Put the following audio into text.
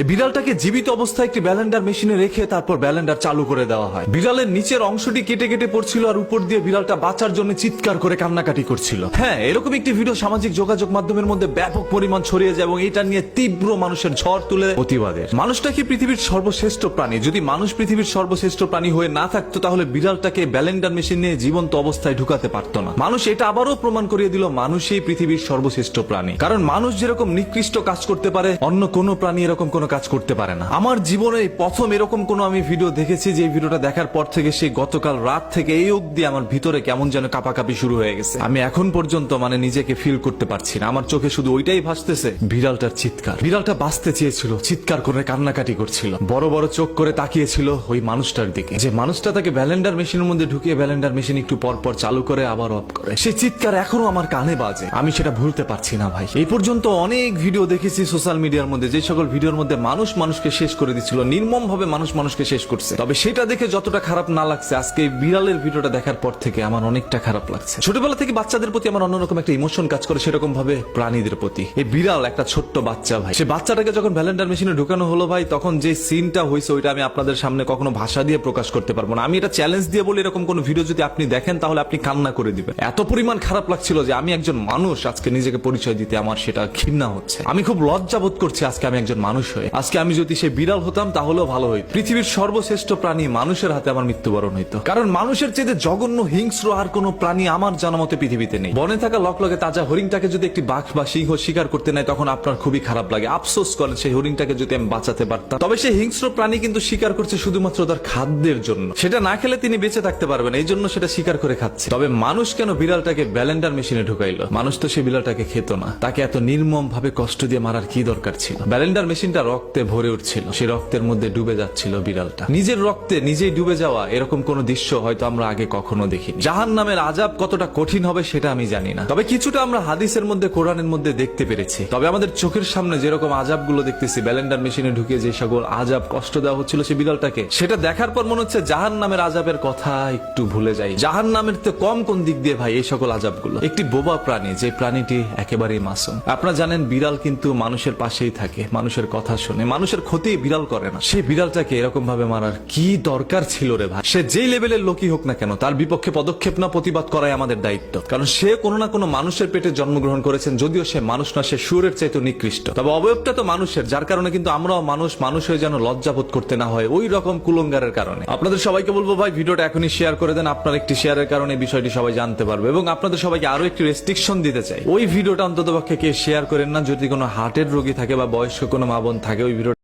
এই বিড়ালটাকে জীবিত অবস্থায় একটি ব্যালেন্ডার মেশিনে রেখে তারপর ব্যালেন্ডার চালু করে দেওয়া হয়। বিড়ালের নিচের অংশটি কেটে কেটে পড়ছিল আর উপর দিয়ে বিড়ালটা বাঁচার জন্য চিৎকার করে কান্নাকাটি করছিল। হ্যাঁ, এরকম একটি ভিডিও সামাজিক যোগাযোগ মাধ্যমের মধ্যে ব্যাপক পরিমাণ ছড়িয়ে যায় এবং এটা নিয়ে তীব্র মানুষের ঝড় তুলে প্রতিবাদের। মানুষটা কি পৃথিবীর সর্বশ্রেষ্ঠ প্রাণী? যদি মানুষ পৃথিবীর সর্বশ্রেষ্ঠ প্রাণী হয়ে না থাকতো তাহলে বিড়ালটাকে ব্যালেন্ডার মেশিন নিয়ে জীবন্ত অবস্থায় ঢুকাতে পারতো না। মানুষ এটা আবারও প্রমাণ করিয়ে দিল মানুষই পৃথিবীর সর্বশ্রেষ্ঠ প্রাণী। কারণ মানুষ যেরকম নিকৃষ্ট কাজ করতে পারে অন্য কোনো প্রাণী এরকম কোনো কাজ করতে পারে না। আমার জীবনে প্রথম এরকম কোনো আমি ভিডিও দেখেছি যে ভিডিওটা দেখার পর থেকে সেই গতকাল রাত থেকে এই অবধি আমার ভিতরে কেমন যেন কাঁপাকাঁপি শুরু হয়ে গেছে। আমি এখন পর্যন্ত নিজেকে ফিল করতে পারছি না। আমার চোখে শুধু ওইটাই ভাসতেছে, বিড়ালটার চিৎকার। বিড়ালটা বাঁচতে চেয়েছিল, চিৎকার করে কান্নাকাটি করছিল, বড় বড় চোখ করে তাকিয়েছিল ওই মানুষটার দিকে, যে মানুষটা তাকে ব্যালেন্ডার মেশিনের মধ্যে ঢুকিয়ে ব্যালেন্ডার মেশিন একটু পর পর চালু করে আবার অফ করে। সেই চিৎকার এখনো আমার কানে বাজে, আমি সেটা ভুলতে পারছি না ভাই। এই পর্যন্ত অনেক ভিডিও দেখেছি সোশ্যাল মিডিয়ার মধ্যে, যে সকল ভিডিওর মধ্যে মানুষ মানুষকে শেষ করে দিচ্ছিল, নির্মম ভাবে মানুষ মানুষকে শেষ করছে। তবে সেটা দেখে যতটা খারাপ না লাগছে, আজকে এই বিড়ালের ভিডিওটা দেখার পর থেকে আমার অনেকটা খারাপ লাগছে। ছোটবেলা থেকে বাচ্চাদের প্রতি আমার অন্যরকম একটা ইমোশন কাজ করে, সেরকম ভাবে প্রাণীদের প্রতি। এই বিড়াল একটা ছোট্ট বাচ্চা ভাই, সে বাচ্চাটাকে যখন ব্যালেন্ডার মেশিনে ঢুকানো হলো ভাই, তখন যে সিনটা হয়েছে ওইটা আমি আপনাদের সামনে কখনো ভাষা দিয়ে প্রকাশ করতে পারবো না। আমি এটা চ্যালেঞ্জ দিয়ে বলি, এরকম কোন ভিডিও যদি আপনি দেখেন তাহলে আপনি কান্না করে দিবেন। এত পরিমাণ খারাপ লাগছিল যে আমি একজন মানুষ আজকে নিজেকে পরিচয় দিতে আমার সেটা ঘৃণা হচ্ছে। আমি খুব লজ্জা বোধ করছি আজকে আমি একজন মানুষ হয়ে। আজকে আমি যদি সে বিড়াল হতাম তাহলেও ভালো হইতো। পৃথিবীর সর্বশ্রেষ্ঠ প্রাণী মানুষের হাতে আমার মৃত্যুবরণ হইতো। কারণ মানুষের চেয়ে জঘন্য হিংস্র আর কোন প্রাণী আমার জানা মতে পৃথিবীতে নেই। বনে থাকা লকলকে তাজা হরিণটাকে যদি একটি বাঘ বা সিংহ শিকার করতে নেয় তখন আপনার খুবই খারাপ লাগে, আফসোস করেন সেই হরিণটাকে যদি আমি বাঁচাতে পারতাম। তবে সেই হিংস্র প্রাণী কিন্তু শিকার করছে শুধুমাত্র তার খাদ্যের জন্য, সেটা না খেলে তিনি বেঁচে থাকতে পারবেন, এই জন্য সেটা শিকার করে খাচ্ছে। তবে মানুষ কেন বিড়ালটাকে ব্যালেন্ডার মেশিনে ঢুকাইলো? মানুষ তো সেই বিড়ালটাকে খেত না, তাকে এত নির্মম ভাবে কষ্ট দিয়ে মারার কি দরকার ছিল? ব্যালেন্ডার মেশিনটা রক্তে ভরে উঠছিল, সেই রক্তের মধ্যে ডুবে যাচ্ছিল বিড়ালটা। নিজের রক্তে নিজেই ডুবে যাওয়া, এরকম কোন দৃশ্য হয়তো আমরা আগে কখনো দেখিনি। জাহান্নামের আযাব কতটা কঠিন হবে সেটা আমি জানি না, তবে কিছুটা আমরা হাদিসের মধ্যে, কোরআনের মধ্যে দেখতে পেরেছি। তবে আমাদের চোখের সামনে যেরকম আযাব গুলো দেখতেছি, ব্যালেন্ডার মেশিনে ঢুকিয়ে যে সকল আযাব কষ্ট দেওয়া হচ্ছিল সে বিড়ালটাকে, সেটা দেখার পর মনে হচ্ছে জাহান্নামের আযাবের কথা একটু ভুলে যাই। জাহান্নামের তো কম কোন দিক দিয়ে ভাই এই সকল আযাব গুলো? একটি বোবা প্রাণী, যে প্রাণীটি একেবারেই মাসুম। আপনারা জানেন বিড়াল কিন্তু মানুষের পাশেই থাকে, মানুষের কথা শুনে, মানুষের ক্ষতি বিড়াল করে না। সেই বিড়ালটাকে এরকম ভাবে মারার কি দরকার ছিল রে ভাই? সে যেই লেভেলের লোকই হোক না কেন, তার বিপক্ষে পদক্ষেপ না প্রতিবাদ করাই আমাদের দায়িত্ব। কারণ সে কোনো না কোনো মানুষের পেটে জন্মগ্রহণ করেছেন, যদিও সে মানুষ না, সে শুয়োরের চাইতে নিকৃষ্ট। তবে অবয়বটা তো মানুষের, যার কারণে কিন্তু আমরাও মানুষ হয়ে যেন লজ্জাবোধ করতে না হয় ওই রকম কুলঙ্গারের কারণে। আপনাদের সবাইকে বলবো ভাই, ভিডিওটা এখনই শেয়ার করে দেন। আপনার একটি শেয়ারের কারণে বিষয়টি সবাই জানতে পারবে। এবং আপনাদের সবাইকে আরো একটি রেস্ট্রিকশন দিতে চাই, ওই ভিডিওটা অন্তত পক্ষে কে শেয়ার করেন না যদি কোনো হার্টের রোগী থাকে বা বয়স্ক কোনো মা বোন থাকে। ওই ভিডিও